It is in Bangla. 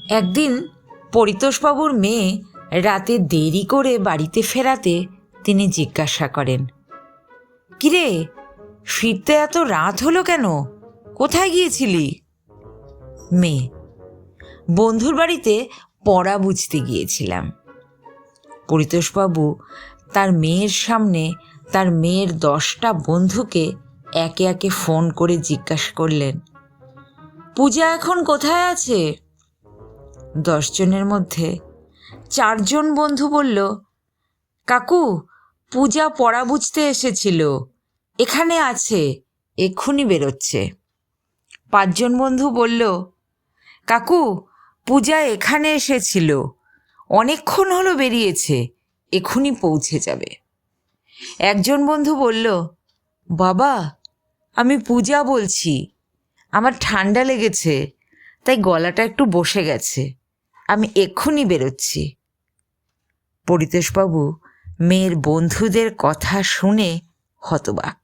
একদিন পরিতোষবাবুর মেয়ে রাতে দেরি করে বাড়িতে ফেরাতে তিনি জিজ্ঞাসা করেন, কিরে, ফিরতে এত রাত হলো কেন? কোথায় গিয়েছিলি? মেয়ে, বন্ধুর বাড়িতে পড়া বুঝতে গিয়েছিলাম। পরিতোষবাবু তার মেয়ের সামনে তার মেয়ের 10টা বন্ধুকে একে একে ফোন করে জিজ্ঞাসা করলেন, পূজা এখন কোথায় আছে? 10 জনের মধ্যে 4 জন বন্ধু বলল, কাকু, পূজা পড়া বুঝতে এসেছিল, এখানে আছে, এক্ষুনি বেরোচ্ছে। 5 জন বন্ধু বলল, কাকু, পূজা এখানে এসেছিল, অনেকক্ষণ হলো বেরিয়েছে, এক্ষুনি পৌঁছে যাবে। 1 জন বন্ধু বলল, বাবা, আমি পূজা বলছি, আমার ঠান্ডা লেগেছে, তাই গলাটা একটু বসে গেছে, আমি এক্ষুনি বেরোচ্ছি। পরিতোষবাবু মেয়ের বন্ধুদের কথা শুনে হতবাক।